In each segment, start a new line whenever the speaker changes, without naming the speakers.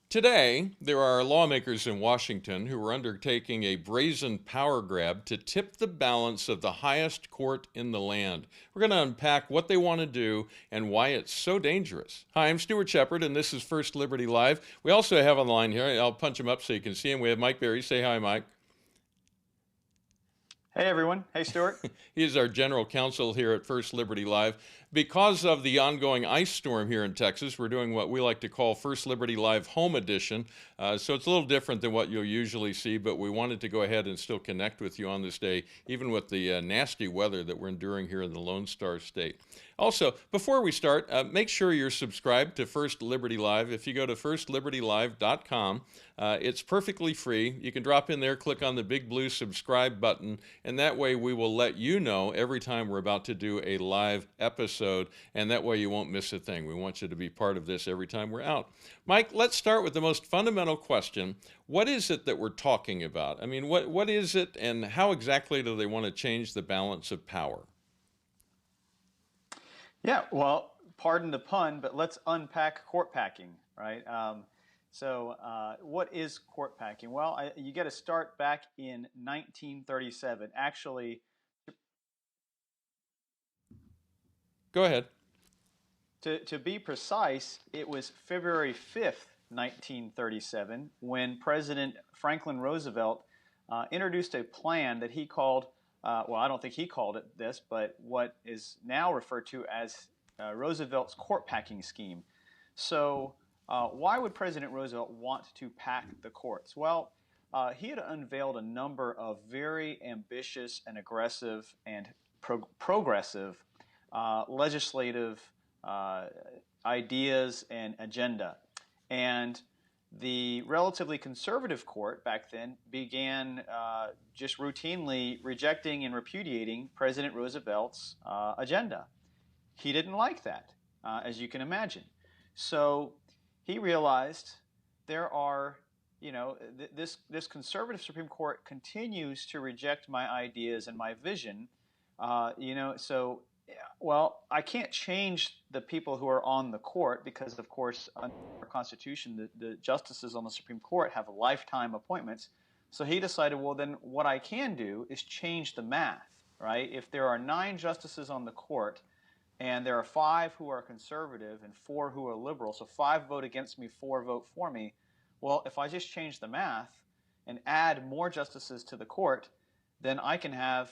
Today, there are lawmakers in Washington who are undertaking a brazen power grab to tip the balance of the highest court in the land. We're going to unpack what they want to do and why it's so dangerous. Hi, I'm Stuart Shepard, and this is First Liberty Live. We also have on the line here, I'll punch him up so you can see him. We have Mike Berry. Say hi, Mike.
Hey everyone. Hey Stuart.
He is our general counsel here at First Liberty Live. Because of the ongoing ice storm here in Texas, we're doing what we like to call First Liberty Live Home Edition. So it's a little different than what you'll usually see, but we wanted to go ahead and still connect with you on this day, even with the nasty weather that we're enduring here in the Lone Star State. Also, before we start, make sure you're subscribed to First Liberty Live. If you go to firstlibertylive.com, it's perfectly free. You can drop in there, click on the big blue subscribe button, and that way we will let you know every time we're about to do a live episode, and that way you won't miss a thing. We want you to be part of this every time we're out. Mike, let's start with the most fundamental question. What is it that we're talking about? I mean, what is it, and how exactly do they want to change the balance of power?
Yeah, well, pardon the pun, but let's unpack court packing, right? What is court packing? Well, you got to start back in 1937. Actually,
Go ahead.
to be precise, it was February 5th, 1937, when President Franklin Roosevelt introduced a plan that he called, well, I don't think he called it this, but what is now referred to as Roosevelt's court packing scheme. Why would President Roosevelt want to pack the courts? Well, he had unveiled a number of very ambitious and aggressive and progressive legislative uh, ideas and agenda. And the relatively conservative court back then began just routinely rejecting and repudiating President Roosevelt's agenda. He didn't like that, as you can imagine. So he realized there are, this conservative Supreme Court continues to reject my ideas and my vision. Well, I can't change the people who are on the court because, of course, under our Constitution, the justices on the Supreme Court have lifetime appointments. So he decided, well, then what I can do is change the math, right? If there are 9 justices on the court and there are 5 who are conservative and 4 who are liberal, so 5 vote against me, 4 vote for me. Well, if I just change the math and add more justices to the court, then I can have,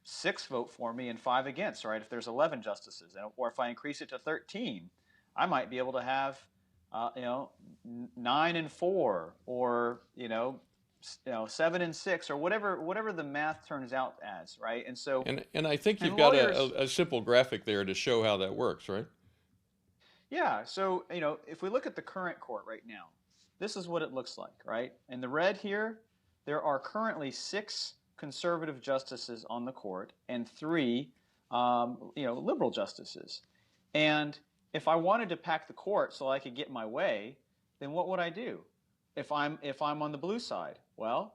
6 vote for me and 5 against, right? If there's 11 justices, or if I increase it to 13, I might be able to have, 9 and 4, or 7 and 6, or whatever the math turns out as, right?
And I think you've
And
got
lawyers,
a simple graphic there to show how that works, right?
yeah. So if we look at the current court right now, this is what it looks like, right? In the red here, there are currently 6 conservative justices on the court and 3, liberal justices. And if I wanted to pack the court so I could get my way, then what would I do? If I'm on the blue side, well,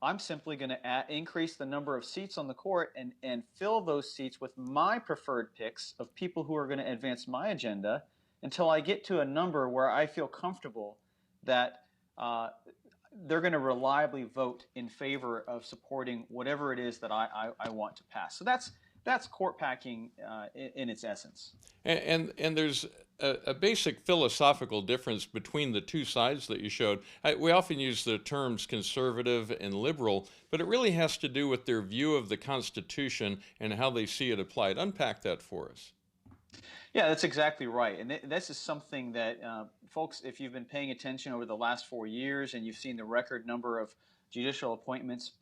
I'm simply going to increase the number of seats on the court and fill those seats with my preferred picks of people who are going to advance my agenda until I get to a number where I feel comfortable that they're going to reliably vote in favor of supporting whatever it is that I want to pass. So that's court packing in its essence.
And there's a basic philosophical difference between the two sides that you showed. We often use the terms conservative and liberal, but it really has to do with their view of the Constitution and how they see it applied. Unpack that for us.
Yeah, that's exactly right. And this is something that folks, if you've been paying attention over the last 4 years and you've seen the record number of judicial appointments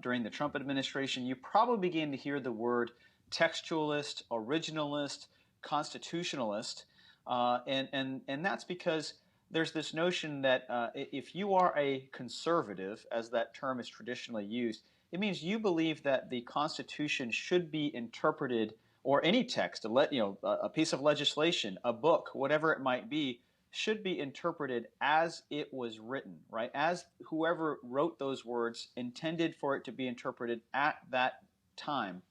during the Trump administration, you probably begin to hear the word textualist, originalist, constitutionalist. And that's because there's this notion that if you are a conservative, as that term is traditionally used, it means you believe that the Constitution should be interpreted, or any text, a piece of legislation, a book, whatever it might be, should be interpreted as it was written, right? As whoever wrote those words intended for it to be interpreted at that time.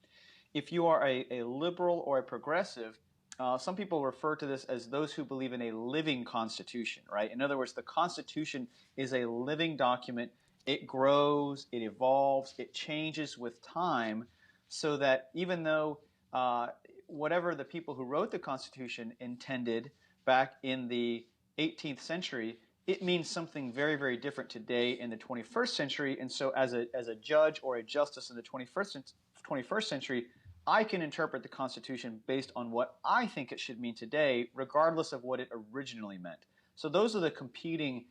If you are a liberal or a progressive, some people refer to this as those who believe in a living constitution, right? In other words, the Constitution is a living document. It grows, it evolves, it changes with time, so that even though whatever the people who wrote the Constitution intended back in the 18th century, it means something very, very different today in the 21st century. And so as a judge or a justice in the 21st century, I can interpret the Constitution based on what I think it should mean today, regardless of what it originally meant. So those are the competing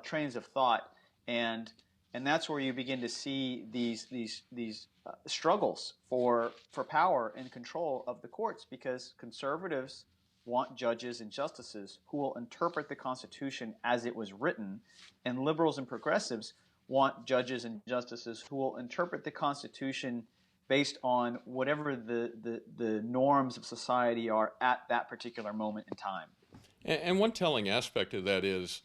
trains of thought, and that's where you begin to see these struggles for power and control of the courts, because conservatives want judges and justices who will interpret the Constitution as it was written, and liberals and progressives want judges and justices who will interpret the Constitution based on whatever the norms of society are at that particular moment in time.
And one telling aspect of that is,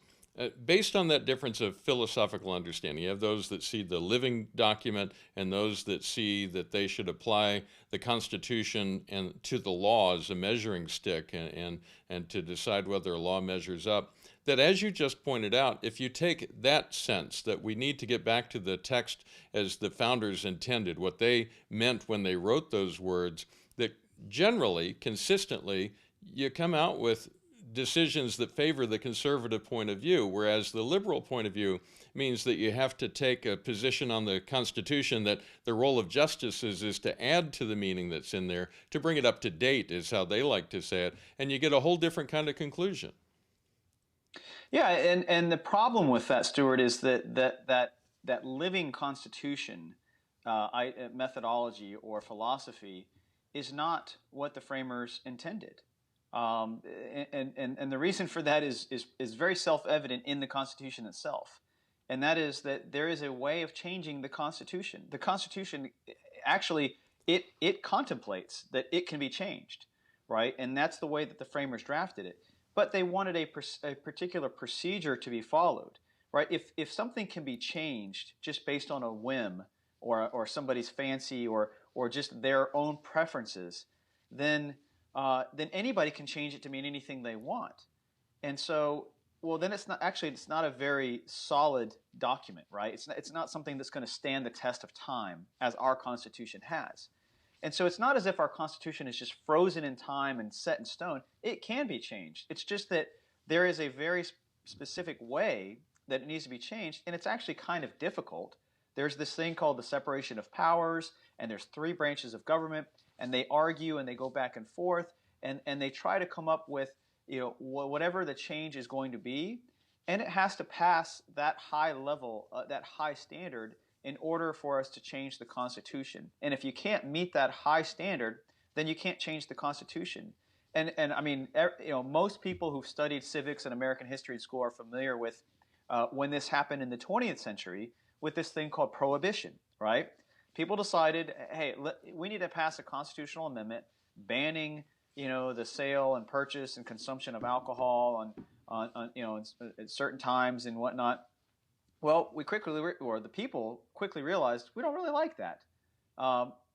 based on that difference of philosophical understanding, you have those that see the living document and those that see that they should apply the Constitution and to the law as a measuring stick, and to decide whether a law measures up. That, as you just pointed out, if you take that sense that we need to get back to the text as the founders intended, what they meant when they wrote those words, that generally, consistently, you come out with decisions that favor the conservative point of view, whereas the liberal point of view means that you have to take a position on the Constitution that the role of justices is to add to the meaning that's in there, to bring it up to date, is how they like to say it, and you get a whole different kind of conclusion.
Yeah, and the problem with that, Stuart, is that living Constitution methodology or philosophy is not what the framers intended. And the reason for that is very self-evident in the Constitution itself. And that is that there is a way of changing the Constitution. The Constitution, actually, it contemplates that it can be changed, right? And that's the way that the framers drafted it. But they wanted a particular procedure to be followed, right? If something can be changed just based on a whim or somebody's fancy or just their own preferences, then anybody can change it to mean anything they want. And so, well, then it's not a very solid document, right? It's not something that's going to stand the test of time as our Constitution has. And so it's not as if our Constitution is just frozen in time and set in stone. It can be changed. It's just that there is a very specific way that it needs to be changed, and it's actually kind of difficult. There's this thing called the separation of powers, and there's 3 branches of government, and they argue and they go back and forth, and they try to come up with, whatever the change is going to be, and it has to pass that high level, that high standard, in order for us to change the Constitution. And if you can't meet that high standard, then you can't change the Constitution. And I mean, most people who've studied civics and American history in school are familiar with when this happened in the 20th century with this thing called prohibition, right? People decided, hey, we need to pass a constitutional amendment banning, the sale and purchase and consumption of alcohol at certain times and whatnot. Well, the people quickly realized we don't really like that.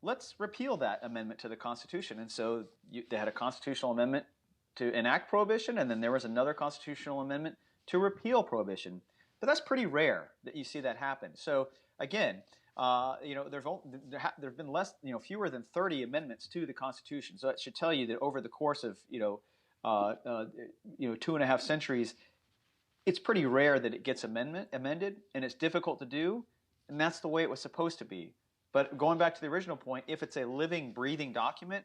Let's repeal that amendment to the Constitution. And so they had a constitutional amendment to enact prohibition, and then there was another constitutional amendment to repeal prohibition. But that's pretty rare that you see that happen. So again, there have been fewer than 30 amendments to the Constitution. So that should tell you that over the course of 2.5 centuries, it's pretty rare that it gets amended, and it's difficult to do, and that's the way it was supposed to be. But going back to the original point, if it's a living, breathing document,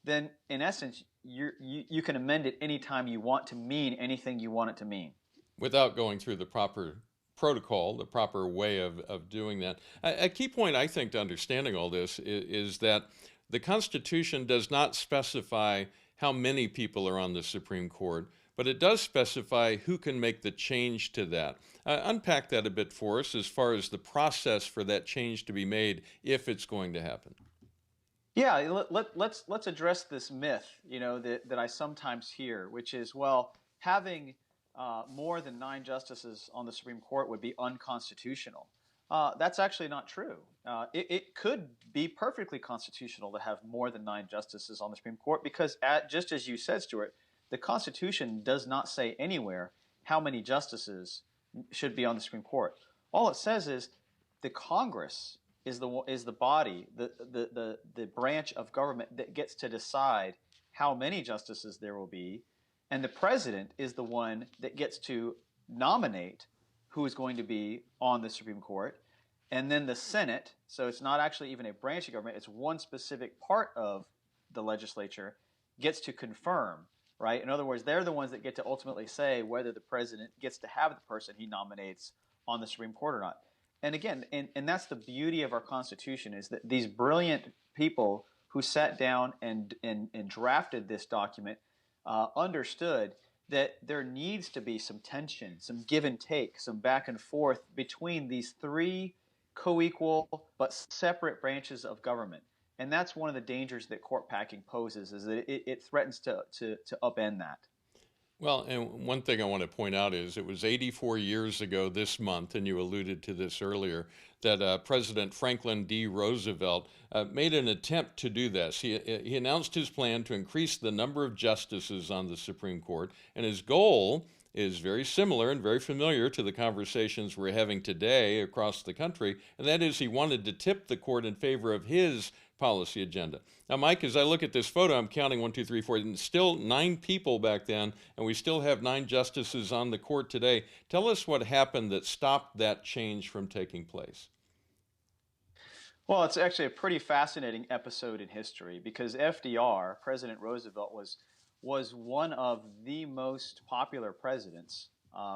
then in essence, you can amend it anytime you want to mean anything you want it to mean.
Without going through the proper protocol, the proper way of doing that. A key point, I think, to understanding all this is that the Constitution does not specify how many people are on the Supreme Court, but it does specify who can make the change to that. Unpack that a bit for us as far as the process for that change to be made, if it's going to happen.
Yeah, let's address this myth, that I sometimes hear, which is, well, having more than 9 justices on the Supreme Court would be unconstitutional. That's actually not true. it could be perfectly constitutional to have more than 9 justices on the Supreme Court because, just as you said, Stuart, the Constitution does not say anywhere how many justices should be on the Supreme Court. All it says is the Congress is the body, the branch of government that gets to decide how many justices there will be, and the president is the one that gets to nominate who is going to be on the Supreme Court. And then the Senate, so it's not actually even a branch of government, it's one specific part of the legislature, gets to confirm, right? In other words, they're the ones that get to ultimately say whether the president gets to have the person he nominates on the Supreme Court or not. And again, and that's the beauty of our Constitution, is that these brilliant people who sat down and drafted this document understood that there needs to be some tension, some give and take, some back and forth between these three co-equal but separate branches of government. And that's one of the dangers that court packing poses, is that it threatens to upend that.
Well, and one thing I want to point out is it was 84 years ago this month, and you alluded to this earlier, that President Franklin D. Roosevelt made an attempt to do this. He announced his plan to increase the number of justices on the Supreme Court, and his goal is very similar and very familiar to the conversations we're having today across the country, and that is he wanted to tip the court in favor of his policy agenda. Now, Mike, as I look at this photo, I'm counting 1, 2, 3, 4, and still 9 people back then, and we still have 9 justices on the court today. Tell us what happened that stopped that change from taking place.
Well, it's actually a pretty fascinating episode in history because FDR, President Roosevelt, was one of the most popular presidents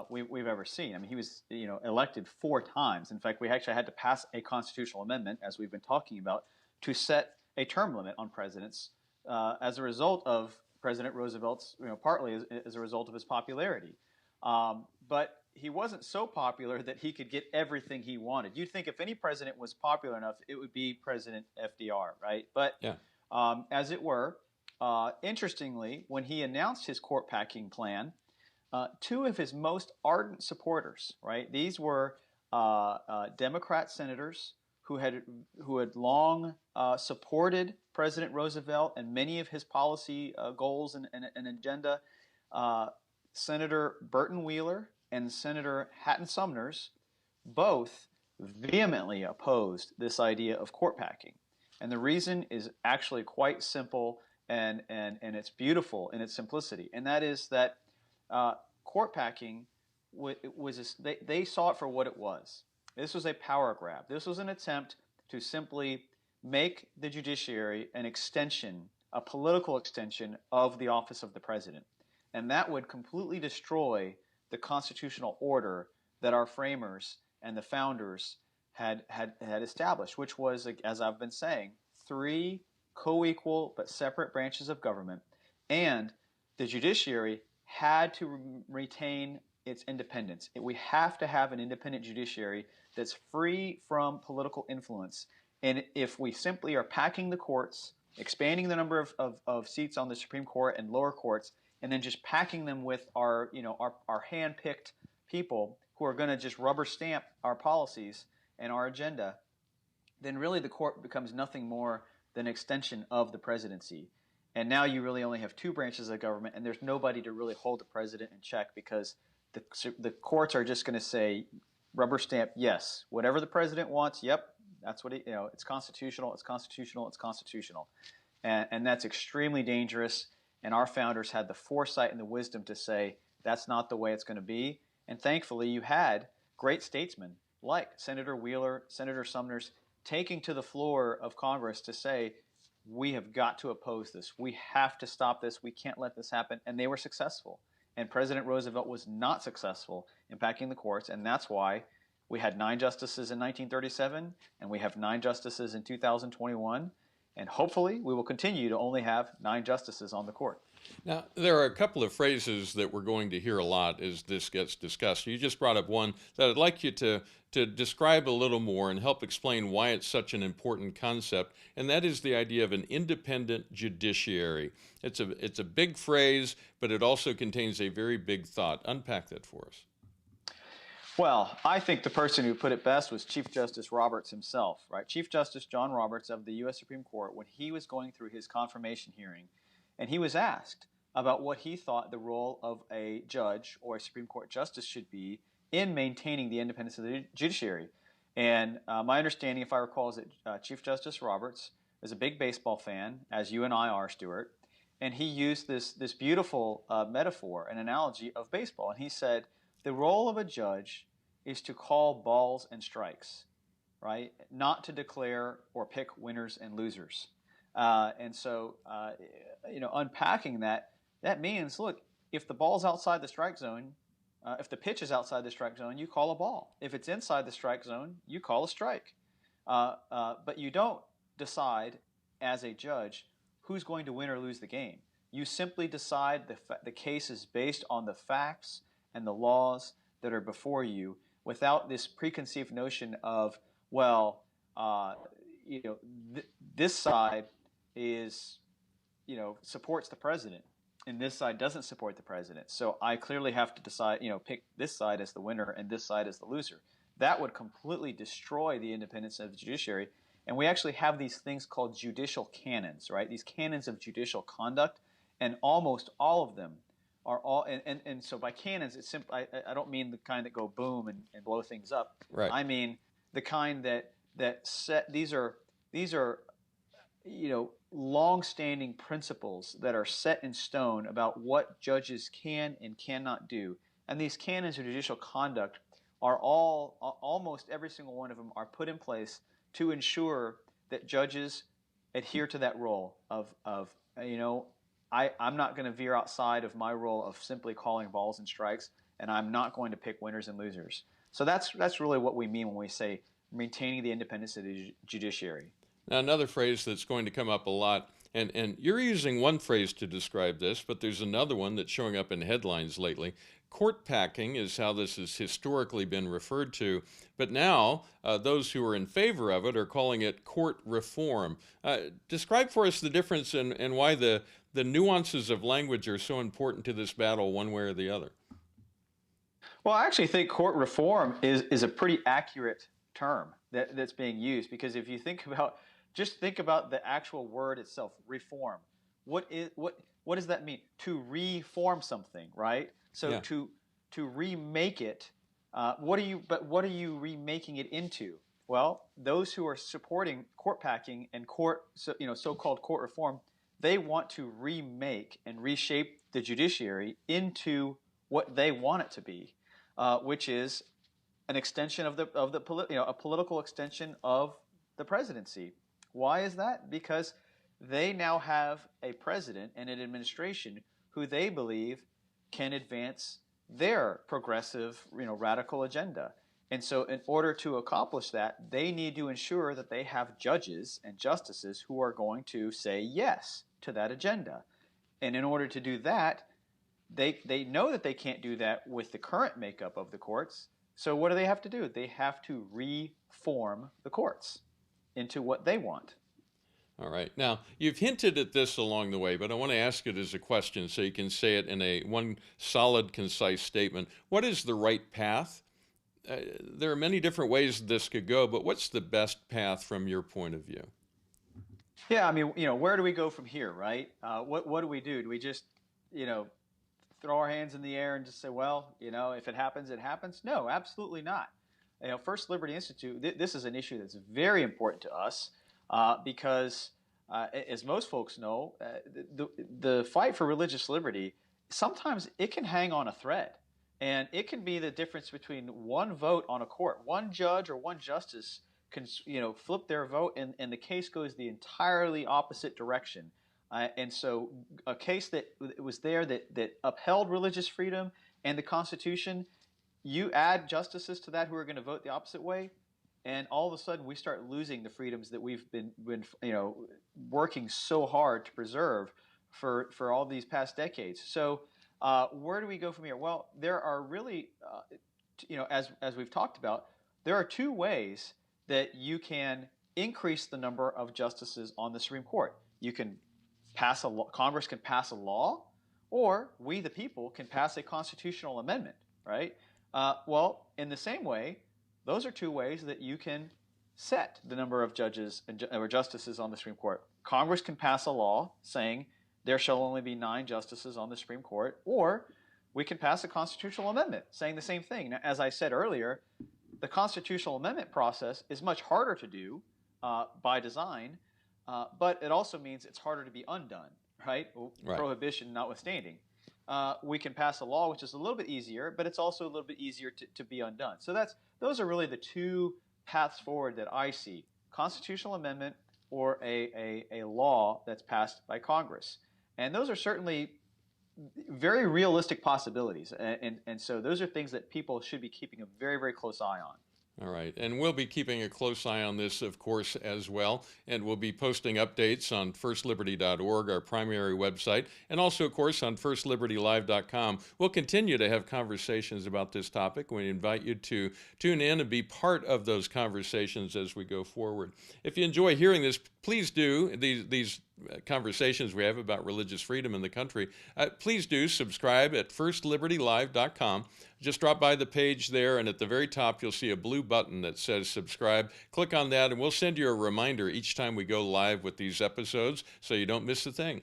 we've ever seen. I mean, he was elected 4 times. In fact, we actually had to pass a constitutional amendment, as we've been talking about, to set a term limit on presidents as a result of President Roosevelt's, partly as a result of his popularity. But he wasn't so popular that he could get everything he wanted. You'd think if any president was popular enough, it would be President FDR, right? But
Yeah.
As it were, interestingly, when he announced his court packing plan, 2 of his most ardent supporters, right? These were Democrat senators who had long supported President Roosevelt and many of his policy goals and agenda. Senator Burton Wheeler and Senator Hatton Sumner's both vehemently opposed this idea of court packing. And the reason is actually quite simple, and it's beautiful in its simplicity. And that is that court packing they saw it for what it was. This was a power grab. This was an attempt to simply make the judiciary an extension, a political extension of the office of the president. And that would completely destroy the constitutional order that our framers and the founders had established, which was, as I've been saying, 3 co-equal but separate branches of government. And the judiciary had to retain its independence. We have to have an independent judiciary that's free from political influence. And if we simply are packing the courts, expanding the number of seats on the Supreme Court and lower courts, and then just packing them with our hand-picked people who are going to just rubber stamp our policies and our agenda, then really the court becomes nothing more than an extension of the presidency. And now you really only have 2 branches of government, and there's nobody to really hold the president in check because the courts are just going to say, rubber stamp, yes, whatever the president wants, yep, that's what it's constitutional, it's constitutional, it's constitutional. And that's extremely dangerous. And our founders had the foresight and the wisdom to say that's not the way it's going to be. And thankfully, you had great statesmen like Senator Wheeler, Senator Sumner's taking to the floor of Congress to say, we have got to oppose this. We have to stop this. We can't let this happen. And they were successful. And President Roosevelt was not successful in packing the courts. And that's why we had 9 justices in 1937, and we have 9 justices in 2021. And hopefully, we will continue to only have 9 justices on the court.
Now, there are a couple of phrases that we're going to hear a lot as this gets discussed. You just brought up one that I'd like you to describe a little more and help explain why it's such an important concept, and that is the idea of an independent judiciary. It's a big phrase, but it also contains a very big thought. Unpack that for us.
Well, I think the person who put it best was Chief Justice Roberts himself, right? Chief Justice John Roberts of the U.S. Supreme Court, when he was going through his confirmation hearing, and he was asked about what he thought the role of a judge or a Supreme Court justice should be in maintaining the independence of the judiciary. And my understanding, if I recall, is that Chief Justice Roberts is a big baseball fan, as you and I are, Stuart, and he used this beautiful metaphor, an analogy of baseball, and he said, the role of a judge is to call balls and strikes, right? Not to declare or pick winners and losers. And so, unpacking that, that means, look, if the ball's outside the strike zone, if the pitch is outside the strike zone, you call a ball. If it's inside the strike zone, you call a strike. But you don't decide as a judge who's going to win or lose the game. You simply decide the case is based on the facts and the laws that are before you, without this preconceived notion of, well, this side is, supports the president, and this side doesn't support the president. So I clearly have to decide, pick this side as the winner and this side as the loser. That would completely destroy the independence of the judiciary. And we actually have these things called judicial canons, right? These canons of judicial conduct, and almost all of them are all, and so by canons, it's simple. I don't mean the kind that go boom and blow things up.
Right.
I mean the kind that set, these are long-standing principles that are set in stone about what judges can and cannot do. And these canons of judicial conduct are almost every single one of them are put in place to ensure that judges adhere to that role of I'm not going to veer outside of my role of simply calling balls and strikes, and I'm not going to pick winners and losers. So that's really what we mean when we say maintaining the independence of the judiciary.
Now, another phrase that's going to come up a lot, and you're using one phrase to describe this, but there's another one that's showing up in headlines lately. Court packing is how this has historically been referred to, but now those who are in favor of it are calling it court reform. Describe for us the difference and why the nuances of language are so important to this battle, one way or the other.
Well, I actually think court reform is a pretty accurate term that's being used, because if you think about the actual word itself, reform. What does that mean? To reform something, right? So
Yeah.
to remake it, what are you remaking it into? Well, those who are supporting court packing and so-called court reform, they want to remake and reshape the judiciary into what they want it to be, which is an extension of a political extension of the presidency. Why is that? Because they now have a president and an administration who they believe can advance their progressive, radical agenda. And so in order to accomplish that, they need to ensure that they have judges and justices who are going to say yes to that agenda. And in order to do that, they know that they can't do that with the current makeup of the courts. So what do they have to do? They have to reform the courts into what they want.
All right. Now, you've hinted at this along the way, but I want to ask it as a question so you can say it in one solid, concise statement. What is the right path? There are many different ways this could go, but what's the best path from your point of view?
Yeah, I mean, where do we go from here, right? What do we do? Do we just, throw our hands in the air and just say, well, if it happens, it happens? No, absolutely not. First Liberty Institute, this is an issue that's very important to us because, as most folks know, the fight for religious liberty, sometimes it can hang on a thread. And it can be the difference between one vote on a court. One judge or one justice can, flip their vote, and the case goes the entirely opposite direction. And so a case that was there that upheld religious freedom and the Constitution, you add justices to that who are going to vote the opposite way, and all of a sudden we start losing the freedoms that we've been working so hard to preserve for all these past decades. So where do we go from here? Well, there are really, as we've talked about, there are two ways that you can increase the number of justices on the Supreme Court. You can pass a law, Congress can pass a law, or we, the people, can pass a constitutional amendment, right? Well, in the same way, those are two ways that you can set the number of judges or justices on the Supreme Court. Congress can pass a law saying there shall only be 9 justices on the Supreme Court, or we can pass a constitutional amendment saying the same thing. Now, as I said earlier, the constitutional amendment process is much harder to do by design, but it also means it's harder to be undone, right?
Right.
Prohibition notwithstanding. We can pass a law which is a little bit easier, but it's also a little bit easier to be undone. So those are really the two paths forward that I see: constitutional amendment or a law that's passed by Congress. And those are certainly very realistic possibilities. And so those are things that people should be keeping a very, very close eye on.
All right. And we'll be keeping a close eye on this, of course, as well. And we'll be posting updates on firstliberty.org, our primary website, and also, of course, on firstlibertylive.com. We'll continue to have conversations about this topic. We invite you to tune in and be part of those conversations as we go forward. If you enjoy hearing this, please do these conversations we have about religious freedom in the country. Please do subscribe at firstlibertylive.com. Just drop by the page there, and at the very top, you'll see a blue button that says subscribe. Click on that, and we'll send you a reminder each time we go live with these episodes so you don't miss a thing.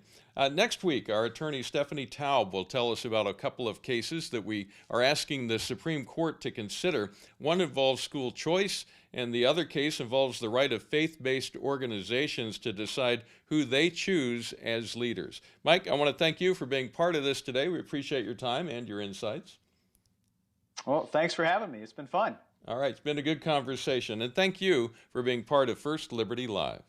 Next week, our attorney Stephanie Taub will tell us about a couple of cases that we are asking the Supreme Court to consider. One involves school choice, and the other case involves the right of faith-based organizations to decide who they choose as leaders. Mike, I want to thank you for being part of this today. We appreciate your time and your insights.
Well, thanks for having me. It's been fun.
All right, it's been a good conversation, and thank you for being part of First Liberty Live.